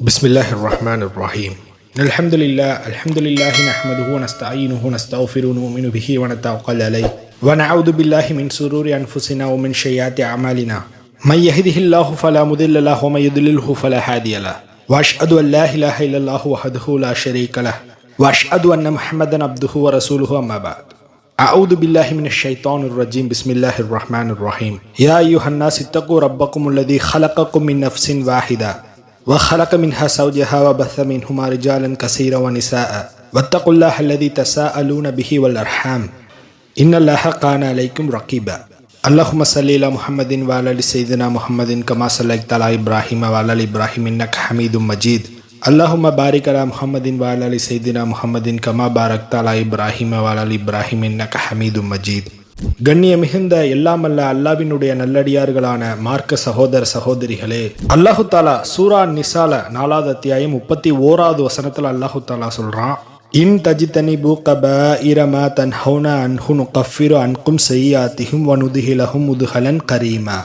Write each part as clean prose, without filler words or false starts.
بسم الله الرحمن الرحيم الحمد لله نحمده ونستعينه ونستغفره ونؤمن به ونتوكل عليه ونعوذ بالله من شرور أنفسنا ومن سيئات أعمالنا من يهده الله فلا مضل له ومن يضلله فلا هادي له وأشهد أن لا إله إلا الله وحده لا شريك له وأشهد أن محمدا عبده ورسوله أما بعد أعوذ بالله من الشيطان الرجيم بسم الله الرحمن الرحيم يا أيها الناس اتقوا ربكم الذي خلقكم من نفس واحدة وخلق منها زوجها وبث منهما رجالا كثيرا ونساء واتقوا الله الذي تساءلون به والأرحام إن الله كان عليكم رقيبا اللهم صل على محمد وعلى آل سيدنا محمد كما صليت على إبراهيم وعلى آل إبراهيم إنك حميد مجيد اللهم بارك على محمد وعلى آل سيدنا محمد كما باركت على إبراهيم وعلى آل إبراهيم إنك حميد مجيد. கண்ணிய மிகுந்த எல்லாமல்ல அல்லாஹ்வினுடைய நல்லடியார்களான மார்க்க சகோதர சகோதரிகளே, அல்லாஹு தாலா சூரா நிசால 4வது அத்தியாயம் 31வது வசனத்துல அல்லாஹு தாலா சொல்றான், இன் தஜிதனிபு கபாயிர மா தன்ஹவுன அன்ஹு நுகஃபிரு அன்கும் ஸய்யிஆத்திஹிம் வ நுத்ஹிலஹும் முத்ஹலன் கரீமா.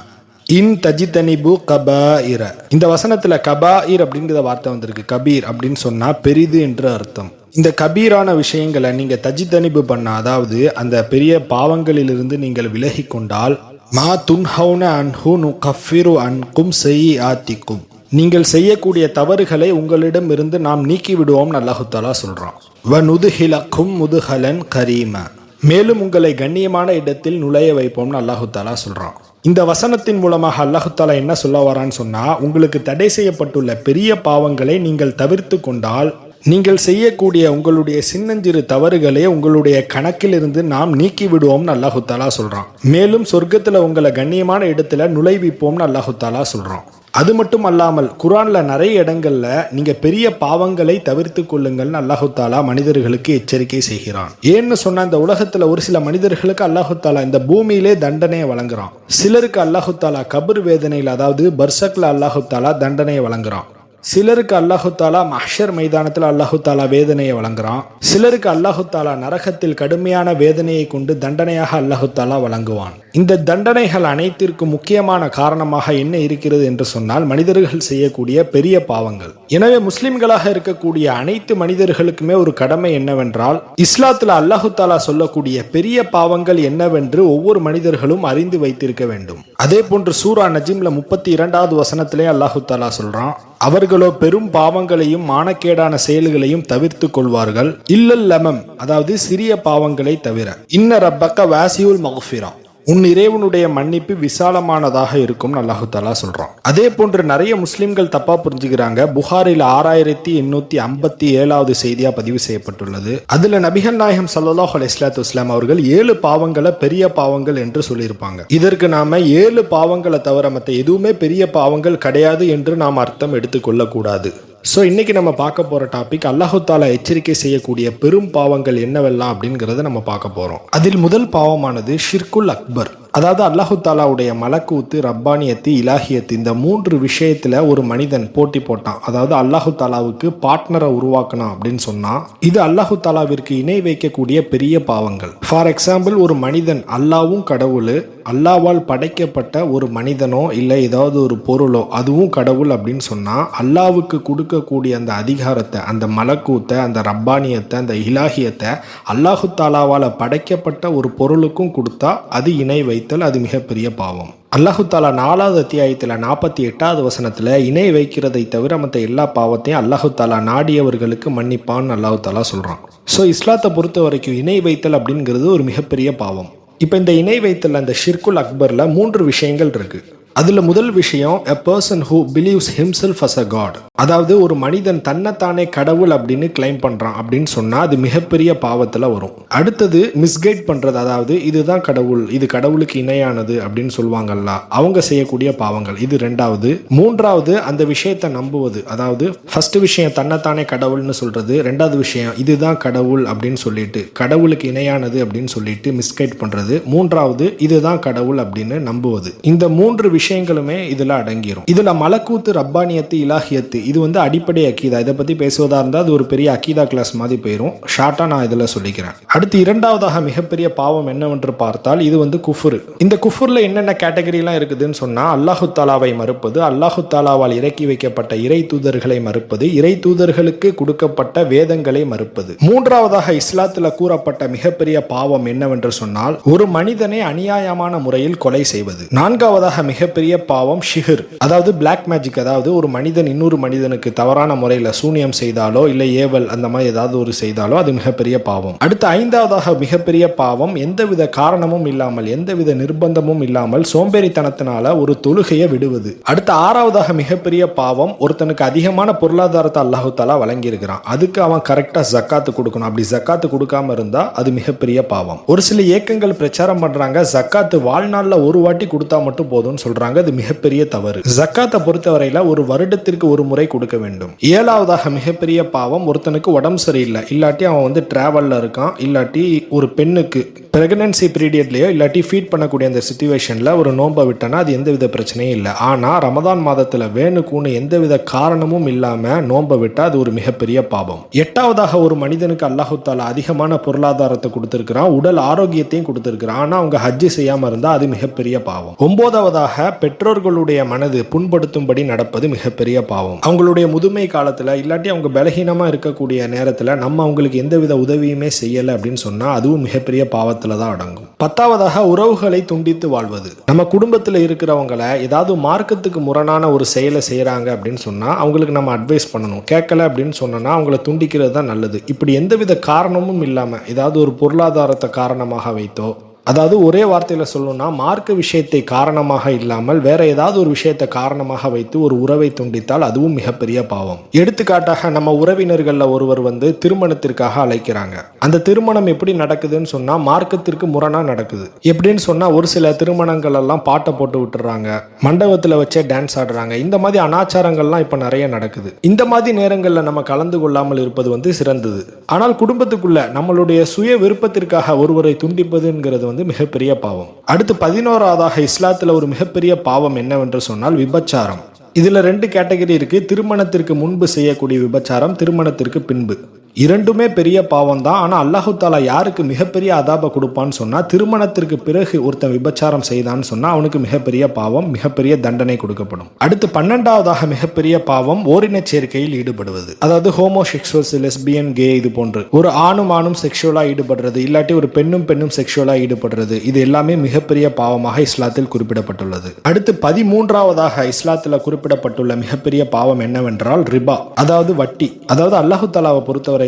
இன் தஜிதனிபு கபாயிர, இந்த வசனத்துல கபாயிர் அப்படிங்கிற வார்த்தை வந்திருக்கு. கபீர் அப்படின்னு சொன்னா பெரிது என்று அர்த்தம். இந்த கபீரான விஷயங்களை நீங்க தஜிதனிபு பண்ண, அதாவது அந்த பெரிய பாவங்களிலிருந்து நீங்கள் விலகி கொண்டால், மா துன்ஹவுன அன்ஹு நுகஃபிரு அன்கும் ஸய்யிஆத்திக்கும், நீங்கள் செய்யக்கூடிய தவறுகளை உங்களிடம் இருந்து நாம் நீக்கி விடுவோம் அல்லாஹு தஆலா சொல்றான். வ நுத்ஹிலக்கும் முத்ஹலன் கரீமா, மேலும் உங்களை கண்ணியமான இடத்தில் நுழைய வைப்போம்னு அல்லாஹு தஆலா சொல்றான். இந்த வசனத்தின் மூலமாக அல்லாஹு தஆலா என்ன சொல்ல வரான்னு சொன்னா, உங்களுக்கு தடை செய்யப்பட்டுள்ள பெரிய பாவங்களை நீங்கள் தவிர்த்து கொண்டால், நீங்கள் செய்யக்கூடிய உங்களுடைய சின்னஞ்சிறு தவறுகளை உங்களுடைய கணக்கிலிருந்து நாம் நீக்கி விடுவோம்னு அல்லாஹு தஆலா சொல்றான். மேலும் சொர்க்கத்துல உங்களை கண்ணியமான இடத்துல நுழைவிப்போம்னு அல்லாஹு தஆலா சொல்றான். அது மட்டும் அல்லாமல் குர்ஆன்ல நிறைய இடங்கள்ல நீங்க பெரிய பாவங்களை தவிர்த்து கொள்ளுங்கள்னு அல்லாஹு தஆலா மனிதர்களுக்கு எச்சரிக்கை செய்கிறான். ஏன்னு சொன்னா, இந்த உலகத்துல ஒரு சில மனிதர்களுக்கு அல்லாஹு தஆலா இந்த பூமியிலே தண்டனையை வழங்குறான். சிலருக்கு அல்லாஹு தஆலா கபர் வேதனையில், அதாவது பர்சக்ல அல்லாஹு தஆலா தண்டனையை வழங்குறான். சிலருக்கு அல்லாஹு தஆலா மஹ்ஷர் மைதானத்தில் அல்லாஹு தஆலா வேதனையை வழங்குறான். சிலருக்கு அல்லாஹு தஆலா நரகத்தில் கடுமையான வேதனையை கொண்டு தண்டனையாக அல்லாஹு தஆலா வழங்குவான். இந்த தண்டனைகள் அனைத்திற்கும் முக்கியமான காரணமாக என்ன இருக்கிறது என்று சொன்னால், மனிதர்கள் செய்யக்கூடிய பெரிய பாவங்கள். எனவே முஸ்லிம்களாக இருக்கக்கூடிய அனைத்து மனிதர்களுக்குமே ஒரு கடமை என்னவென்றால், இஸ்லாத்துல அல்லாஹு தஆலா சொல்லக்கூடிய பெரிய பாவங்கள் என்னவென்று ஒவ்வொரு மனிதர்களும் அறிந்து வைத்திருக்க வேண்டும். அதே போன்று சூரா நஜ்ம்ல 32வது வசனத்திலே அல்லாஹு தஆலா சொல்றான், அவர்களோ பெரும் பாவங்களையும் மானக்கேடான செயல்களையும் தவிர்த்து கொள்வார்கள், இல்லல் லமம், அதாவது சிறிய பாவங்களை தவிர. இன்ன ரப்பக்க வாசியுல் மக்ஃபிரா, உன் இறைவனுடைய மன்னிப்பு விசாலமானதாக இருக்கும் அல்லாஹு தஆலா சொல்றான். அதே போன்று நிறைய முஸ்லிம்கள் தப்பா புரிஞ்சுக்கிறாங்க. புகாரில் 6857வது செய்தியா பதிவு செய்யப்பட்டுள்ளது. அதுல நபிகள் நாயகம் ஸல்லல்லாஹு அலைஹி வஸல்லம் அவர்கள் 7 பாவங்களை பெரிய பாவங்கள் என்று சொல்லியிருப்பாங்க. இதற்கு நாம 7 பாவங்களை தவிர மற்ற எதுவுமே பெரிய பாவங்கள் கிடையாது என்று நாம் அர்த்தம் எடுத்துக்கொள்ள கூடாது. ஸோ இன்னைக்கு நம்ம பார்க்க போற டாபிக், அல்லாஹு தஆலா எச்சரிக்கை செய்யக்கூடிய பெரும் பாவங்கள் என்னவெல்லாம் அப்படிங்கிறத நம்ம பார்க்க போறோம். அதில் முதல் பாவமானது ஷிர்குல் அக்பர், அதாவது அல்லாஹு தாலாவுடைய மலக்கூத்து, ரப்பானியத்து, இலாஹியத்து, இந்த 3 விஷயத்துல ஒரு மனிதன் போட்டி போட்டான். அதாவது அல்லாஹு தாலாவுக்கு பார்ட்னரை உருவாக்கணும் அப்படின்னு சொன்னா, இது அல்லாஹு தாலாவிற்கு இணை வைக்கக்கூடிய பெரிய பாவங்கள். ஃபார் எக்ஸாம்பிள், ஒரு மனிதன் அல்லாவும் கடவுள், அல்லாவால் படைக்கப்பட்ட ஒரு மனிதனோ இல்லை ஏதாவது ஒரு பொருளோ அதுவும் கடவுள் அப்படின்னு சொன்னா, அல்லாவுக்கு கொடுக்கக்கூடிய அந்த அதிகாரத்தை, அந்த மலக்கூத்தை, அந்த ரப்பானியத்தை, அந்த இலாஹியத்தை அல்லாஹு தாலாவால் படைக்கப்பட்ட ஒரு பொருளுக்கும் கொடுத்தா அது இணை வைத்தல், அது மிகப்பெரிய பாவம். அல்லாஹு தாலா 4வது அத்தியாயத்தில் 48வது வசனத்துல இணை வைக்கிறதை தவிர மற்ற எல்லா பாவத்தையும் அல்லாஹு தாலா நாடியவர்களுக்கு மன்னிப்பான்னு அல்லாஹு தாலா சொல்றான். ஸோ இஸ்லாத்தை பொறுத்த வரைக்கும் இணை வைத்தல் அப்படிங்கிறது ஒரு மிகப்பெரிய பாவம். இப்போ இந்த இணை வைத்தல், அந்த ஷிர்குல் அக்பர்ல 3 விஷயங்கள் இருக்கு. அதுல முதல் விஷயம், a person who believes himself as a god, அதாவது ஒரு மனிதன் தன்னைத்தானே கடவுள் அப்படின்னு கிளைம் பண்றான் அப்படின்னு சொன்னா அது மிகப்பெரிய பாவத்துல வரும். அடுத்தது மிஸ்கைட் பண்றது, அதாவது இதுதான் கடவுள், இது கடவுளுக்கு இணையானது அப்படின்னு சொல்லுவாங்கல்ல, அவங்க செய்யக்கூடிய பாவங்கள், இது 2வது. 3வது அந்த விஷயத்தை நம்புவது, அதாவது ஃபர்ஸ்ட் விஷயம் தன்னைத்தானே கடவுள்னு சொல்றது, 2வது விஷயம் இதுதான் கடவுள் அப்படின்னு சொல்லிட்டு கடவுளுக்கு இணையானது அப்படின்னு சொல்லிட்டு மிஸ்கைட் பண்றது, 3வது இதுதான் கடவுள் அப்படின்னு நம்புவது. இந்த 3 விஷயம் விஷயங்களுமே இதுல அடங்கிரும். இதுல மலக்கூத்து, ரப்பானியத்து, இலாஹியத்து இது வந்து அடிப்படை அக்கீதா. இதை பத்தி பேசுவதா இருந்தால் அது ஒரு பெரிய அக்கீதா கிளாஸ் மாதிரி போயிடும். ஷார்ட்டா நான் இதுல சொல்லிக்கிறேன். அடுத்து இரண்டாவதாக மிகப்பெரிய பாவம் என்னவென்று பார்த்தால் இது வந்து குஃபுர். இந்த குஃபுர்ல என்னென்ன கேட்டகரிலாம் இருக்குதுன்னு சொன்னா, அல்லாஹு தாலாவை மறுப்பது, அல்லாஹு தாலாவால் இறக்கி வைக்கப்பட்ட இறை தூதர்களை மறுப்பது, இறை தூதர்களுக்கு கொடுக்கப்பட்ட வேதங்களை மறுப்பது. மூன்றாவதாக இஸ்லாத்துல கூறப்பட்ட மிகப்பெரிய பாவம் என்னவென்று சொன்னால் ஒரு மனிதனை அநியாயமான முறையில் கொலை செய்வது. நான்காவதாக மிகப்பெரிய பாவம் ஷிஹர், அதாவது பிளாக் மேஜிக். அதாவது ஒரு மனிதன் இன்னொரு மனிதனுக்கு தவறான முறையில் சூனியம் செய்தாலோ இல்லை ஏவல் அந்த மாதிரி ஏதாவது ஒரு செய்தாலோ அது மிகப்பெரிய பாவம். அடுத்து ஐந்தாவதாக மிகப்பெரிய பாவம் எந்தவித காரணமும் இல்லாமல் எந்தவித நிர்பந்தமும் இல்லாமல் சோம்பேறித்தனத்தினால ஒரு தொழுகையை விடுவது. அடுத்து ஆறாவதாக மிகப்பெரிய பாவம் ஒருத்தனுக்கு அதிகமான பொருளாதாரத்தை அல்லாஹு தாலா வழங்கி இருக்கிறான், அதுக்கு அவன் கரெக்டா ஜக்காத்து கொடுக்கணும். அப்படி ஜக்காத்து கொடுக்காம இருந்தா அது மிகப்பெரிய பாவம். ஒரு சில இயக்கங்கள் பிரச்சாரம் பண்றாங்க ஜக்காத்து வாழ்நாள்ல ஒரு வாட்டி கொடுத்தா மட்டும் போதும்னு சொல்றாங்க. அது மிகப்பெரிய தவறு. ஜக்காத்தை பொறுத்தவரையில ஒரு வருடத்திற்கு ஒரு முறை கொடுக்க வேண்டும். ஏழாவதாக மிகப்பெரிய பாவம் ஒருத்தனுக்கு உடம்பு சரியில்லை, இல்லாட்டி அவன் வந்து டிராவல்ல இருக்கான், இல்லாட்டி ஒரு பெண்ணுக்கு பிரெக்னன்சி பீரியட்லயோ இல்லாட்டி ஃபீட் பண்ணக்கூடிய அந்த சிச்சுவேஷன்ல ஒரு நோன்பை விட்டனா அது எந்தவித பிரச்சனையும் இல்லை. ஆனா ரமதான் மாதத்துல வேணுக்குன்னு எந்தவித காரணமும் இல்லாம நோன்பை விட்டா அது ஒரு மிகப்பெரிய பாவம். எட்டாவதாக ஒரு மனிதனுக்கு அல்லாஹு தாலா அதிகமான பொருளாதாரத்தை கொடுத்திருக்கிறான், உடல் ஆரோக்கியத்தையும் கொடுத்திருக்கிறான், ஆனா அவங்க ஹஜ்ஜி செய்யாம இருந்தா அது மிகப்பெரிய பாவம். ஒன்பதாவதாக பெற்றோர்களுடைய மனது புண்படுத்தும்படி நடப்பது மிகப்பெரிய பாவம். அவங்களுடைய முதுமை காலத்துல இல்லாட்டி அவங்க பலகீனமா இருக்கக்கூடிய நேரத்துல நம்ம அவங்களுக்கு எந்தவித உதவியுமே செய்யல அப்படின்னு சொன்னா அதுவும் மிகப்பெரிய பாவத்துல தான் அடங்கும். பத்தாவதாக உறவுகளை துண்டித்து வாழ்வது. நம்ம குடும்பத்தில் இருக்கிறவங்களை ஏதாவது மார்க்கத்துக்கு முரணான ஒரு செயலை செய்யறாங்க அப்படின்னு சொன்னா அவங்களுக்கு நம்ம அட்வைஸ் பண்ணணும். கேட்கல அப்படின்னு சொன்னா அவங்கள துண்டிக்கிறது தான் நல்லது. இப்படி எந்தவித காரணமும் இல்லாம ஏதாவது ஒரு பொருளாதாரத்தை காரணமாக வைத்தோ, அதாவது ஒரே வார்த்தையில சொல்லணும்னா மார்க்க விஷயத்தை காரணமாக இல்லாமல் வேற ஏதாவது ஒரு விஷயத்தை காரணமாக வைத்து ஒரு உறவை துண்டித்தால் அதுவும் மிகப்பெரிய பாவம். எடுத்துக்காட்டாக நம்ம உறவினர்கள்ல ஒருவர் வந்து திருமணத்திற்காக அழைக்கிறாங்க. அந்த திருமணம் எப்படி நடக்குதுன்னு சொன்னா மார்க்கத்திற்கு முரணா நடக்குது. எப்படின்னு சொன்னா ஒரு சில திருமணங்கள் எல்லாம் பாட்டை போட்டு விட்டுறாங்க, மண்டபத்துல வச்சே டான்ஸ் ஆடுறாங்க. இந்த மாதிரி அனாச்சாரங்கள்லாம் இப்ப நிறைய நடக்குது. இந்த மாதிரி நேரங்கள்ல நம்ம கலந்து கொள்ளாமல் இருப்பது வந்து சிறந்தது. ஆனால் குடும்பத்துக்குள்ள நம்மளுடைய சுய விருப்பத்திற்காக ஒருவரை துண்டிப்பதுங்கிறது மிகப்பெரிய பாவம். அடுத்து 11வதாக இஸ்லாத்துல ஒரு மிகப்பெரிய பாவம் என்னவென்று சொன்னால் விபச்சாரம். இதுல 2 கேட்டகரி இருக்கு. திருமணத்திற்கு முன்பு செய்யக்கூடிய விபச்சாரம், திருமணத்திற்கு பின்பு. இரண்டுமே பெரிய பாவம் தான். ஆனா அல்லாஹு தாலா யாருக்கு மிகப்பெரிய அதாப கொடுப்பான்னு சொன்னா திருமணத்திற்கு பிறகு ஒருத்தன் விபச்சாரம் செய்தான்னு சொன்னா அவனுக்கு மிகப்பெரிய பாவம், மிகப்பெரிய தண்டனை கொடுக்கப்படும். அடுத்து 12வதாக மிகப்பெரிய பாவம் ஓரின சேர்க்கையில் ஈடுபடுவது. அதாவது ஹோமோசெக்சுவல்ஸ், லெஸ்பியன், கே இது போன்று ஒரு ஆணும் செக்ஷுவலா ஈடுபடுறது, இல்லாட்டி ஒரு பெண்ணும் செக்ஷுவலா ஈடுபடுறது, இது எல்லாமே மிகப்பெரிய பாவமாக இஸ்லாத்தில் குறிப்பிடப்பட்டுள்ளது. அடுத்து 13வதாக இஸ்லாத்தில் குறிப்பிடப்பட்டுள்ள மிகப்பெரிய பாவம் என்னவென்றால் ரிபா, அதாவது வட்டி. அதாவது அல்லாஹு தாலாவை பொறுத்தவரை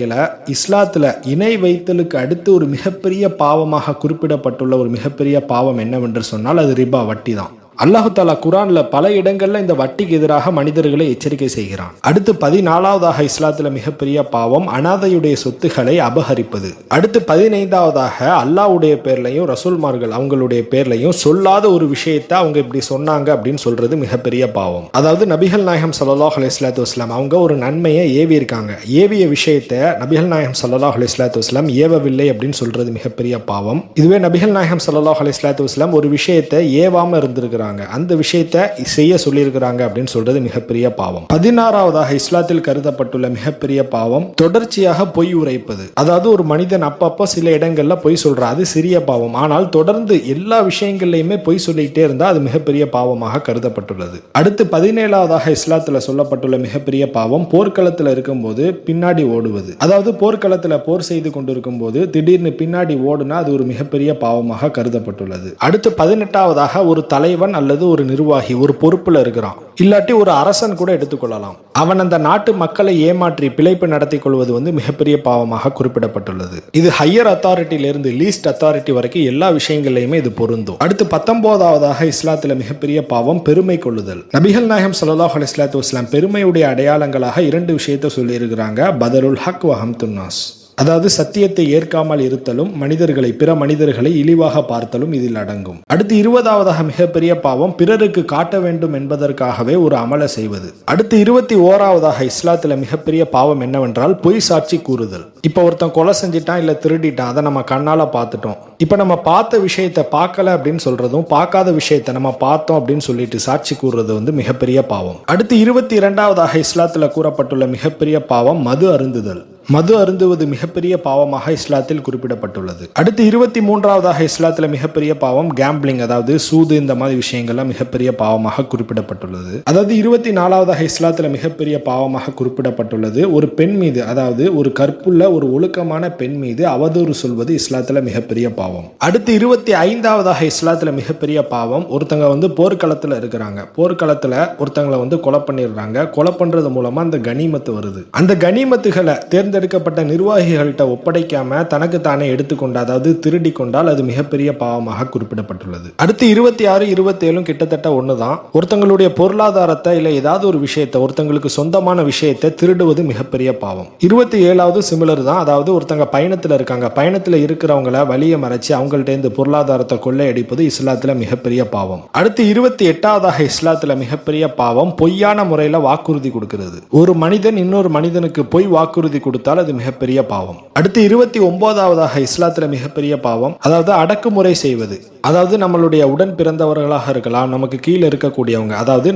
இஸ்லாத்துல இணை வைத்தலுக்கு அடுத்து ஒரு மிகப்பெரிய பாவமாக குறிப்பிடப்பட்டுள்ள ஒரு மிகப்பெரிய பாவம் என்னவென்று சொன்னால் அது ரிபா, வட்டி தான். அல்லாஹு தாலா குரான்ல பல இடங்கள்ல இந்த வட்டிக்கு எதிராக மனிதர்களை எச்சரிக்கை செய்கிறான். அடுத்து 14வதாக இஸ்லாத்துல மிகப்பெரிய பாவம் அனாதையுடைய சொத்துக்களை அபகரிப்பது. அடுத்து 15வதாக அல்லாஹ்வுடைய பேர்லையும் ரசூல்மார்கள் அவங்களுடைய பேர்லையும் சொல்லாத ஒரு விஷயத்தை அவங்க இப்படி சொன்னாங்க அப்படின்னு சொல்றது மிகப்பெரிய பாவம். அதாவது நபிகள் நாயகம் ஸல்லல்லாஹு அலைஹி வஸல்லம் அவங்க ஒரு நன்மையை ஏவி இருக்காங்க, ஏவிய விஷயத்தை நபிகள் நாயகம் ஸல்லல்லாஹு அலைஹி வஸல்லம் ஏவவில்லை அப்படின்னு சொல்றது மிகப்பெரிய பாவம். இதுவே நபிகள் நாயகம் ஸல்லல்லாஹு அலைஹி வஸல்லம் ஒரு விஷயத்தை ஏவாம இருந்திருக்கிறாங்க, அந்த விஷயத்தை செய்ய சொல்லியிருக்கிறாங்க அப்படின்னு சொல்றது மிகப்பெரிய பாவம். 16வதாக இஸ்லாத்தில் கருதப்பட்டுள்ள மிகப்பெரிய பாவம் தொடர்ச்சியாக பொய் உரைப்பது. அதாவது ஒரு மனிதன் அப்பப்போ சில இடங்கள்ல பொய் சொல்றான், அது சிறிய பாவம். ஆனால் தொடர்ந்து எல்லா விஷயங்கள்லையுமே பொய் சொல்லிக்கிட்டே இருந்தா அது மிகப்பெரிய பாவமாக கருதப்பட்டுள்ளது. அடுத்து 17வதாக இஸ்லாத்துல சொல்லப்பட்டுள்ள மிகப்பெரிய பாவம் போர்க்களத்துல இருக்கும்போது பின்னாடி ஓடுவது. அதாவது போர்க்களத்துல போர் செய்து கொண்டிருக்கும் போது திடீர்னு பின்னாடி ஓடுனா அது ஒரு மிகப்பெரிய பாவமாக கருதப்பட்டுள்ளது. அடுத்து 18வதாக ஒரு தலைவன் அல்லது ஒரு நிர்வாகி ஒரு பொறுப்புல இருக்கிறான், இல்லாட்டி ஒரு அரசன் கூட எடுத்துக்கொள்ளலாம், அவன் அந்த நாட்டு மக்களை ஏமாற்றி பிழைப்பு நடத்தி கொள்வது வந்து மிகப்பெரிய பாவமாக குறிப்பிடப்பட்டுள்ளது. இது ஹையர் அத்தாரிட்டியிலிருந்து லீஸ்ட் அத்தாரிட்டி வரைக்கும் எல்லா விஷயங்களையுமே இது பொருந்தும். அடுத்து 19வதாக இஸ்லாத்துல மிகப்பெரிய பாவம் பெருமை கொள்ளுதல். நபிகள் நாயகம் ஸல்லல்லாஹு அலைஹி வஸல்லம் பெருமையுடைய அடையாளங்களாக 2 விஷயத்தை சொல்லி இருக்கிறாங்க, பதலுல் ஹக் வ ஹம்துன் நாஸ். அதாவது சத்தியத்தை ஏற்காமல் இருத்தலும் பிற மனிதர்களை இழிவாக பார்த்தலும் இதில் அடங்கும். அடுத்து 20வதாக மிகப்பெரிய பாவம் பிறருக்கு காட்ட வேண்டும் என்பதற்காகவே ஒரு அமலை செய்வது. அடுத்து 21வதாக இஸ்லாத்துல மிகப்பெரிய பாவம் என்னவென்றால் பொய் சாட்சி கூறுதல். இப்ப ஒருத்தன் கொலை செஞ்சிட்டான் இல்ல திருடிட்டான், அதை நம்ம கண்ணால பார்த்துட்டோம். இப்ப நம்ம பார்த்த விஷயத்தை பார்க்கல அப்படின்னு சொல்றதும் பார்க்காத விஷயத்தை நம்ம பார்த்தோம் அப்படின்னு சொல்லிட்டு சாட்சி கூறுறது வந்து மிகப்பெரிய பாவம். அடுத்து 22வதாக இஸ்லாத்துல கூறப்பட்டுள்ள மிகப்பெரிய பாவம் மது அருந்துதல். மது அருந்துவது மிகப்பெரிய பாவமாக இஸ்லாத்தில் குறிப்பிடப்பட்டுள்ளது. அடுத்து 23வதாக இஸ்லாத்தில் மிகப்பெரிய பாவம் கேம்பிளிங், அதாவது சூது, இந்த மாதிரி விஷயங்கள்லாம் மிகப்பெரிய பாவமாக குறிப்பிடப்பட்டுள்ளது. அதாவது 24வதாக இஸ்லாத்தில் மிகப்பெரிய பாவமாக குறிப்பிடப்பட்டுள்ளது ஒரு பெண் மீது, அதாவது ஒரு கற்புள்ள ஒரு ஒழுக்கமான பெண் மீது அவதூறு சொல்வது இஸ்லாத்தில் மிகப்பெரிய பாவம். அடுத்து 25வதாக இஸ்லாத்தில் மிகப்பெரிய பாவம் ஒருத்தங்க வந்து போர்க்களத்தில் இருக்கிறாங்க, போர்க்களத்தில் ஒருத்தங்களை வந்து கொலை பண்ணிடுறாங்க. கொலை பண்றது மூலமா அந்த கனிமத்து வருது. அந்த கனிமத்துகளை தேர்ந்தெடுக்கப்பட்ட நிர்வாகிகள்கிட்ட ஒப்படைக்காம தனக்கு தானே எடுத்துக்கொண்ட, அதாவது திருடி கொண்டால் அது மிகப்பெரிய பாவமாக குறிப்பிடப்பட்டுள்ளது. அடுத்து 26, 27 கிட்டத்தட்ட ஒண்ணுதான். ஒருத்தங்களுடைய பொருளாதாரத்தை இல்ல ஏதாவது ஒரு விஷயத்தை, ஒருத்தங்களுக்கு சொந்தமான விஷயத்தை திருடுவது மிகப்பெரிய பாவம். 27வது சிமிலர் தான். அதாவது ஒருத்தங்க பயணத்துல இருக்காங்க, பயணத்துல இருக்கிறவங்கள வழியை மறைச்சு அவங்கள்ட்ட இருந்து பொருளாதாரத்தை கொள்ளையடிப்பது இஸ்லாத்துல மிகப்பெரிய பாவம். அடுத்து 28வதாக இஸ்லாத்துல மிகப்பெரிய பாவம் பொய்யான முறையில வாக்குறுதி கொடுக்கிறது. ஒரு மனிதன் இன்னொரு மனிதனுக்கு பொய் வாக்குறுதி கொடுத்தால் அது மிகப்பெரிய பாவம். அடுத்து 29வதாக இஸ்லாத்துல மிகப்பெரிய பாவம் அதாவது அடக்குமுறை செய்வது. அதாவது நம்மளுடைய உடன் பிறந்தவர்களாக இருக்கலாம், நமக்கு கீழே இருக்கக்கூடியவங்க, அதாவது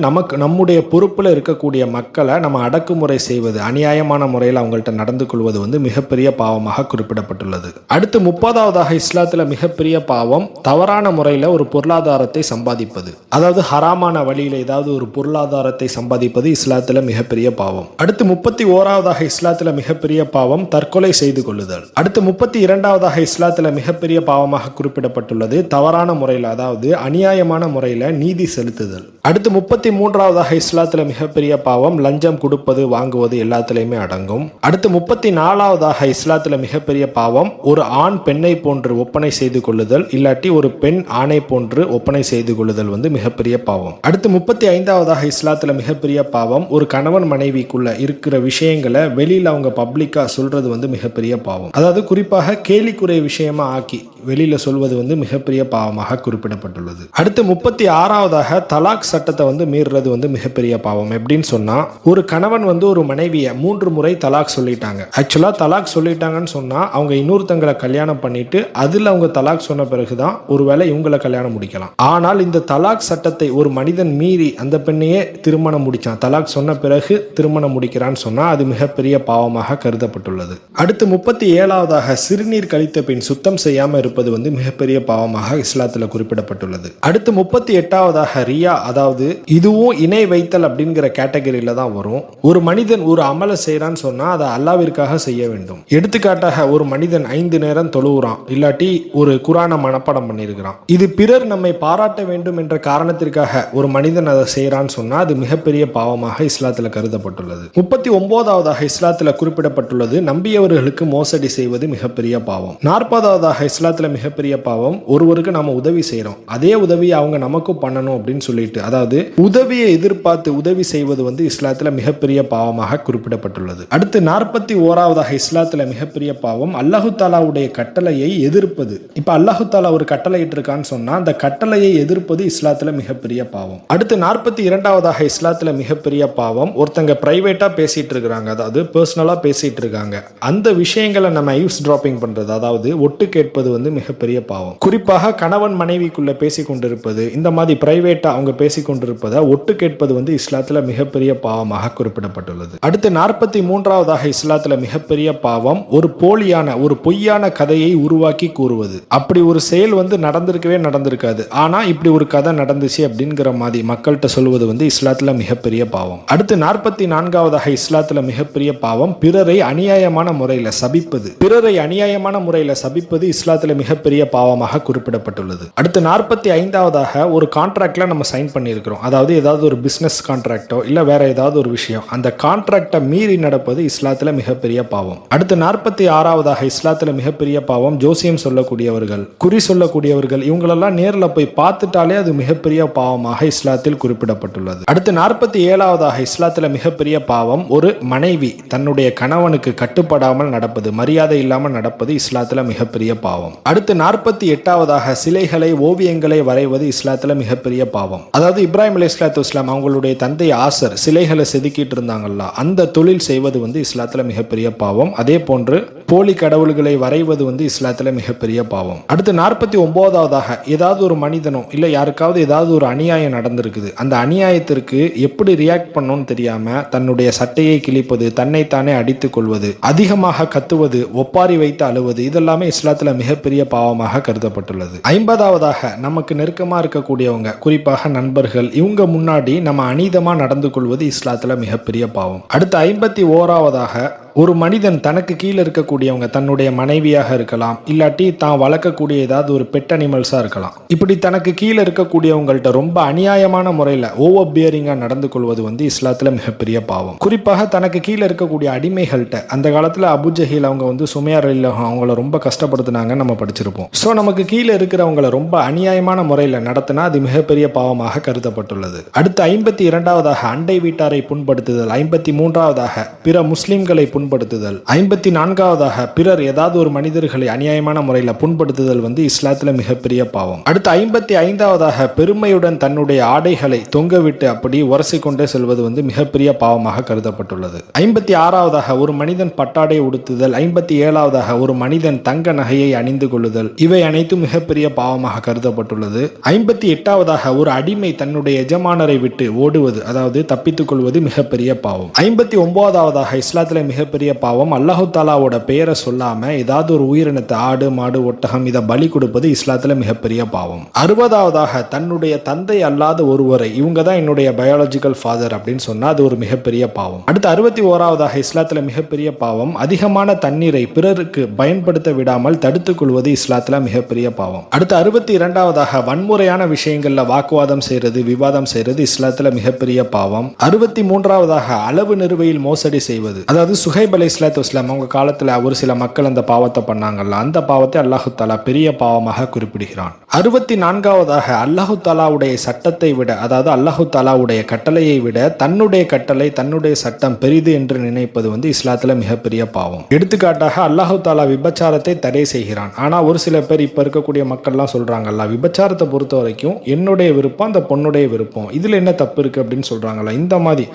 நம்முடைய பொறுப்புல இருக்கக்கூடிய மக்களை நம்ம அடக்குமுறை செய்வது, அநியாயமான முறையில் அவங்கள்ட்ட நடந்து கொள்வது வந்து மிகப்பெரிய பாவமாக குறிப்பிடப்பட்டுள்ளது. அடுத்து 30வதாக இஸ்லாத்துல மிகப்பெரிய பாவம் தவறான முறையில் ஒரு பொருளாதாரத்தை சம்பாதிப்பது. அதாவது ஹராமான வழியில் ஏதாவது ஒரு பொருளாதாரத்தை சம்பாதிப்பது இஸ்லாத்துல மிகப்பெரிய பாவம். அடுத்து 31வதாக இஸ்லாத்துல மிகப்பெரிய பாவம் தற்கொலை செய்து கொள்ளுதல். அடுத்து 32வதாக இஸ்லாத்துல மிகப்பெரிய பாவமாக குறிப்பிடப்பட்டுள்ளது தவறான முறையில், அதாவது அநியாயமான முறையில் நீதி செலுத்துதல். அடுத்து 33வதாக இஸ்லாத்துல மிகப்பெரிய பாவம் லஞ்சம் கொடுப்பது, வாங்குவது எல்லாத்திலையுமே அடங்கும். அடுத்து 34வதாக இஸ்லாத்துல மிகப்பெரிய பாவம் ஒரு ஆண் பெண்ணை போன்று ஒப்பனை செய்து கொள்ளுதல், இல்லாட்டி ஒரு பெண் ஆணை போன்று ஒப்பனை செய்து கொள்ளுதல் வந்து மிகப்பெரிய பாவம். அடுத்து 35வதாக இஸ்லாத்துல மிகப்பெரிய பாவம் ஒரு கணவன் மனைவிக்குள்ள இருக்கிற விஷயங்களை வெளியில அவங்க பப்ளிக்கா சொல்றது வந்து மிகப்பெரிய பாவம். அதாவது குறிப்பாக கேலிக்குறை விஷயமா ஆக்கி வெளியில சொல்வது வந்து மிகப்பெரிய பாவமாக குறிப்பிடப்பட்டுள்ளது. அடுத்து 36வதாக தலாக் சட்டத்தை வந்து மீறுறது வந்து மிகப்பெரிய பாவம். எப்படின்னு சொன்னா, ஒரு கணவன் வந்து ஒரு மனைவியை 3 முறை தலாக் சொல்லிட்டாங்க. ஆக்சுவலா தலாக் சொல்லிட்டாங்கன்னு சொன்னா அவங்க இன்னொருத்தங்களை கல்யாணம் பண்ணிட்டு அதுல அவங்க தலாக் சொன்ன பிறகுதான் ஒருவேளை இவங்களை கல்யாணம் முடிக்கலாம். ஆனால் இந்த தலாக் சட்டத்தை ஒரு மனிதன் மீறி அந்த பெண்ணையே திருமணம் முடிச்சான், தலாக் சொன்ன பிறகு திருமணம் முடிக்கிறான்னு சொன்னா அது மிகப்பெரிய பாவமாக கருதப்பட்டுள்ளது. அடுத்து 37வதாக சிறுநீர் கழித்த பின் சுத்தம் செய்யாம இருப்பது வந்து மிகப்பெரிய பாவமாக இஸ்லாத்துல குறிப்பிடப்பட்டுள்ளது. அடுத்து 38வதாக ரியா, அதாவது இதுவும் இணை வைத்தல் அப்படிங்கிற கேட்டகரியில தான் வரும். ஒரு மனிதன் ஒரு அமலை செய்யறான்னு சொன்னா அதை அல்லாவிற்காக செய்ய வேண்டும். எடுத்துக்காட்டாக ஒரு மனிதன் 5 நேரம் தொழுகிறான், இல்லாட்டி ஒரு குரானை மனப்பாடம் பண்ணியிருக்கிறான். இது பிறர் நம்மை பாராட்ட வேண்டும் என்ற காரணத்திற்காக ஒரு மனிதன் அதை செய்யறான்னு சொன்னா அது மிகப்பெரிய பாவமாக இஸ்லாத்துல கருதப்பட்டுள்ளது. 39வதாக இஸ்லாத்துல குறிப்பிடப்பட்டுள்ளது நம்பியவர்களுக்கு மோசடி செய்வது மிகப்பெரிய பாவம். 40வதாக இஸ்லாத்துல மிகப்பெரிய பாவம் ஒருவருக்கு நாம உதவி செய்யறோம், அதே உதவியை அவங்க நமக்கும் பண்ணணும் அப்படின்னு சொல்லிட்டு, அதாவது உதவியை எதிர்பார்த்து உதவி செய்வது வந்து இஸ்லாத்துல மிகப்பெரிய பாவமாக குறிப்பிடப்பட்டுள்ளது. அடுத்து 41வதாக இஸ்லாத்துல மிகப்பெரிய பாவம் அல்லாஹு தாலாவுடைய கட்டளையை எதிர்ப்பது. இப்ப அல்லாஹு தாலா ஒரு கட்டளை இருக்கான்னு சொன்னா அந்த கட்டளையை எதிர்ப்பது இஸ்லாத்துல மிகப்பெரிய பாவம். அடுத்து 42வதாக இஸ்லாத்துல மிகப்பெரிய பாவம் ஒருத்தங்க பிரைவேட்டா பேசிட்டு இருக்காங்க, அதாவது பர்சனலா பேசிட்டு இருக்காங்க, அந்த விஷயங்களை நம்ம ஈவ்ஸ் டிராப்பிங் பண்றது, அதாவது ஒட்டு கேட்பது வந்து மிகப்பெரிய பாவம். குறிப்பாக கணவன் மனைவிக்குள்ள பேசி கொண்டிருப்பது, இந்த மாதிரி பிரைவேட்டா அவங்க பேசி கொண்டிருப்பதை ஒட்டு கேட்பது வந்து இஸ்லாத்துல மிகப்பெரிய பாவமாக குறிப்பிடப்பட்டுள்ளது. அடுத்து 43வதாக இஸ்லாத்துல மிகப்பெரிய பாவம் ஒரு போலியான ஒரு பொய்யான கதையை உருவாக்கி கூறுவது. அப்படி ஒரு செயல் வந்து நடந்திருக்காது, ஆனா இப்படி ஒரு கதை நடந்துச்சு அப்படிங்கிற மாதிரி மக்கள்கிட்ட சொல்வது வந்து இஸ்லாத்துல மிகப்பெரிய பாவம். அடுத்து 44வதாக இஸ்லாத்துல மிகப்பெரிய பாவம் பிறரை அநியாயமான முறையில் சபிப்பது. பிறரை அநியாயமான முறையில் சபிப்பது இஸ்லாத்துல மிகப்பெரிய பாவமாக குறிப்பிடப்பட்டுள்ளது. அடுத்து 45வதாக ஒரு கான்ட்ராக்ட்ல நம்ம சைன் பண்ணியிருக்கிறோம், அதாவது ஏதாவது ஒரு பிசினஸ் கான்ட்ராக்டோ இல்ல வேற ஏதாவது ஒரு விஷயம், அந்த கான்ட்ராக்டை மீறி நடப்பது இஸ்லாத்துல மிகப்பெரிய பாவம். அடுத்து 46வதாக இஸ்லாத்துல மிகப்பெரிய பாவம் ஜோசியம் சொல்லக்கூடியவர்கள், குறி சொல்லக்கூடியவர்கள், இவங்களெல்லாம் நேரில் போய் பார்த்துட்டாலே அது மிகப்பெரிய பாவமாக இஸ்லாத்தில் குறிப்பிடப்பட்டுள்ளது. அடுத்து 47வதாக இஸ்லாத்துல மிகப்பெரிய பாவம் ஒரு மனைவி தன்னுடைய கணவனை கணவனுக்கு கட்டுப்படாமல் நடப்பது, மரியாதை இல்லாமல் நடப்பது இஸ்லாத்துல மிகப்பெரிய பாவம். அடுத்து 48வது சிலைகளை ஓவியங்களை வரைவது இஸ்லாத்துல மிகப்பெரிய பாவம். அதாவது இப்ராஹிம் அலைஹிஸ்ஸலாத்து வஸ்ஸலாம் அவங்களுடைய தந்தை ஆசர் சிலைகளை செதுக்கிட்டு இருந்தாங்கல்ல, அந்த தொழில் செய்வது இஸ்லாத்துல மிகப்பெரிய பாவம். அதே போன்று போலி கடவுள்களை வரைவது இஸ்லாத்துல மிகப்பெரிய பாவம். அடுத்து 49வது ஏதாவது ஒரு மனிதனோ இல்ல யாருக்காவது ஏதாவது ஒரு அநியாயம் நடந்திருக்குது, அந்த அநியாயத்திற்கு எப்படி ரியாக்ட் பண்ணணும்னு தெரியாம தன்னுடைய சட்டையை கிழிப்பது, தன்னைத்தானே அடித்துக் கொள்வது, அதிகமாக கத்துவது, ஒப்பாரி வைத்து அழுவது, இதெல்லாமே இஸ்லாத்துல மிகப்பெரிய பாவமாக கருதப்பட்டுள்ளது. 50வது நமக்கு நெருக்கமா இருக்கக்கூடியவங்க, குறிப்பாக நண்பர்கள், இவங்க முன்னாடி நம்ம அநீதமா நடந்து கொள்வது இஸ்லாத்துல மிகப்பெரிய பாவம். அடுத்து 51வது ஒரு மனிதன் தனக்கு கீழே இருக்கக்கூடியவங்க, தன்னுடைய மனைவியாக இருக்கலாம், இல்லாட்டி தான் வளர்க்கக்கூடிய ஏதாவது ஒரு பெட் அனிமல்ஸா இருக்கலாம், இப்படி தனக்கு கீழே இருக்கக்கூடியவங்கள்ட்ட ரொம்ப அநியாயமான முறையில் ஓவர் பியரிங்கா நடந்து கொள்வது இஸ்லாத்துல மிகப்பெரிய பாவம். குறிப்பாக தனக்கு கீழே இருக்கக்கூடிய அடிமைகள்கிட்ட, அந்த காலத்துல அபுஜஹில் அவங்க சுமையார் அவங்கள ரொம்ப கஷ்டப்படுத்தினாங்க, நம்ம படிச்சிருப்போம். ஸோ நமக்கு கீழே இருக்கிறவங்களை ரொம்ப அநியாயமான முறையில் நடத்தினா அது மிகப்பெரிய பாவமாக கருதப்பட்டுள்ளது. அடுத்து 52வது அண்டை வீட்டாரை புண்படுத்துதல். 53வது பிற முஸ்லிம்களை புண்படுத்துதல். 54வது பிறர் ஏதாவது ஒரு மனிதர்களை அநியாயமான முறையில் புண்படுத்துதல் இஸ்லாத்துல மிகப்பெரிய பாவம். அடுத்து 55வது பெருமையுடன் தன்னுடைய ஆடைகளை தொங்கவிட்டு அப்படி உரசிக்கொண்டே செல்வது மிகப்பெரிய பாவமாக கருதப்பட்டுள்ளது. 56வது ஒரு மனிதன் பட்டாடை உடுத்துதல். 57வது ஒரு மனிதன் தங்க நகையை அணிந்து கொள்ளுதல். இவை அனைத்தும் மிகப்பெரிய பாவமாக கருதப்பட்டுள்ளது. 58வது ஒரு அடிமை தன்னுடைய எஜமானரை விட்டு ஓடுவது, அதாவது தப்பித்துக் கொள்வது மிகப்பெரிய பாவம். 59வது இஸ்லாத்துல மிகப்பெரிய பாவம் அல்லாஹ் தஆலாவோட பெயரை சொல்லாம ஏதாவது ஒரு உயிரினத்தை, ஆடு மாடு ஒட்டகம், இதை பலி கொடுப்பது இஸ்லாத்துல மிகப்பெரிய பாவம். 60வது தன்னுடைய தந்தை அல்லாத ஒருவரை, இவங்க தான் என்னுடைய பயாலஜிக்கல் ஃபாதர் அப்படின்னு சொன்னா அது ஒரு மிகப்பெரிய பாவம். அடுத்து 61வது இஸ்லாத்துல மிகப்பெரிய பாவம் அதிகமான தண்ணீரை பிறருக்கு பயன்படுத்த விடாமல் தடுத்துக் கொள்வது இஸ்லாத்துல மிகப்பெரிய பாவம். அடுத்து 62வது வன்முறையான விஷயங்கள்ல வாக்குவாதம் செய்யறது, விவாதம் செய்யறது இஸ்லாத்துல மிகப்பெரிய பாவம். 63வது அளவு நிறுவையில் மோசடி செய்வது. அதாவது சுஹைப் அலைஹிஸ்ஸலாத்து வஸ்ஸலாம் அவங்க காலத்துல ஒரு சில மக்கள் அந்த பாவத்தை பண்ணாங்கல்ல, அந்த பாவத்தை அல்லாஹ் தஆலா பெரிய பாவமாக குறிப்பிடுகிறான். 64வது அல்லாஹ் தஆலாவுடைய சட்டத்தை விட, அதாவது அல்லாஹ் தஆலாவுடைய கட்டளையை விட தன்னுடைய கட்டளை, தன்னுடைய சட்டம் பெரிது என்று நினைப்பது இஸ்லாத்துல மிகப்பெரிய பாவம். எடுத்துக்காட்டாக அல்லாஹ் தஆலா விபச்சாரத்தை தடை செய்கிறான். ஆனா ஒரு சில பேர் இப்ப இருக்கக்கூடிய மக்கள்லாம் சொல்றாங்கல்ல, விபச்சாரத்தை பொறுத்த வரைக்கும் என்னுடைய விருப்பம் அந்த பொண்ணுடைய விருப்பம், இதுல என்ன தப்பு இருக்கு அப்படின்னு சொல்றாங்கல்ல. இந்த மாதிரி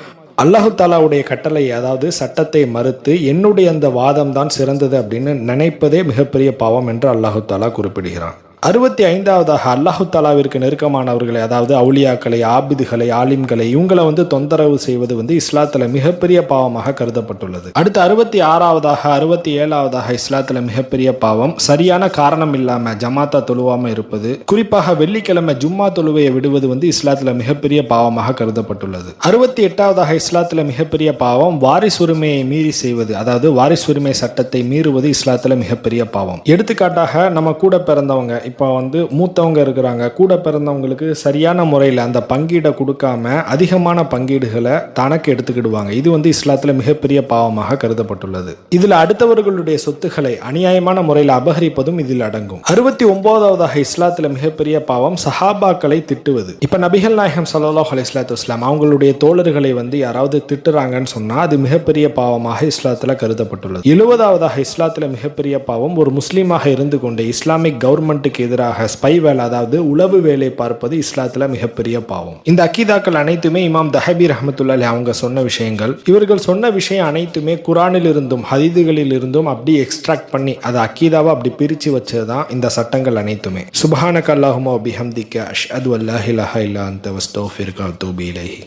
அல்லாஹ் தஆலாவுடைய கட்டளை, அதாவது சட்டத்தை மறுத்து என்னுடைய அந்த வாதம் தான் சிறந்தது அப்படின்னு நினைப்பதே மிகப்பெரிய பாவம் என்று அல்லாஹ் தஆலா குறிப்பிடுகிறான். 65வது அல்லாஹ் தஆலாவிற்கு நெருக்கமானவர்களை, அதாவது அவுலியாக்களை, ஆபிதுகளை, ஆலிம்களை, இவங்களை தொந்தரவு செய்வது இஸ்லாத்துல மிகப்பெரிய பாவமாக கருதப்பட்டுள்ளது. அடுத்து 66வது 67வது இஸ்லாத்துல மிகப்பெரிய பாவம் சரியான காரணம் இல்லாம ஜமாத்தா தொழுவாம இருப்பது. குறிப்பாக வெள்ளிக்கிழமை ஜும்மா தொழுவையை விடுவது இஸ்லாத்துல மிகப்பெரிய பாவமாக கருதப்பட்டுள்ளது. 68வது இஸ்லாத்துல மிகப்பெரிய பாவம் வாரிசுரிமையை மீறி செய்வது, அதாவது வாரிசுரிமை சட்டத்தை மீறுவது இஸ்லாத்துல மிகப்பெரிய பாவம். எடுத்துக்காட்டாக நம்ம கூட பிறந்தவங்க, இப்போ மூத்தவங்க இருக்கிறாங்க, கூட பிறந்தவங்களுக்கு சரியான முறையில் அந்த பங்கீடை கொடுக்காம அதிகமான பங்கீடுகளை தனக்கு எடுத்துக்கிடுவாங்க. இது இஸ்லாத்துல மிகப்பெரிய பாவமாக கருதப்பட்டுள்ளது. இதுல அடுத்தவர்களுடைய சொத்துக்களை அநியாயமான முறையில் அபகரிப்பதும் இதில் அடங்கும். 69வது இஸ்லாத்துல மிகப்பெரிய பாவம் சஹாபாக்களை திட்டுவது. இப்ப நபிகள் நாயகம் ஸல்லல்லாஹு அலைஹி வஸல்லம் அவங்களுடைய தோழர்களை யாராவது திட்டுறாங்கன்னு சொன்னா அது மிகப்பெரிய பாவமாக இஸ்லாத்துல கருதப்பட்டுள்ளது. 70வது இஸ்லாத்துல மிகப்பெரிய பாவம் ஒரு முஸ்லீமாக இருந்து கொண்டு இஸ்லாமிக் கவர்மெண்ட்டுக்கு எதிராக ஸ்பை வேலை, அதாவது உளவு வேலை பார்ப்பது இஸ்லாத்துல மிகப்பெரிய பாவம். இந்த அக்கீதாக்கள் அனைத்துமே இமாம் தஹபி ரஹ்மத்துல்லாஹி அவங்க சொன்ன விஷயங்கள். இவர்கள் சொன்ன விஷயம் அனைத்துமே குர்ஆனில் இருந்தும் ஹதீதுகளில் இருந்தும் அப்படி எக்ஸ்ட்ராக்ட் பண்ணி அதை அக்கீதாவை அப்படி பிரிச்சு வச்சதுதான் இந்த சட்டங்கள் அனைத்துமே. சுப்ஹானக அல்லாஹும்ம வ பிஹம்திக அஷ்ஹது அல்லா இலாஹா இல்லா அன்த வஸ்தக்ஃபிருக வ அத்தூபு இலைஹி.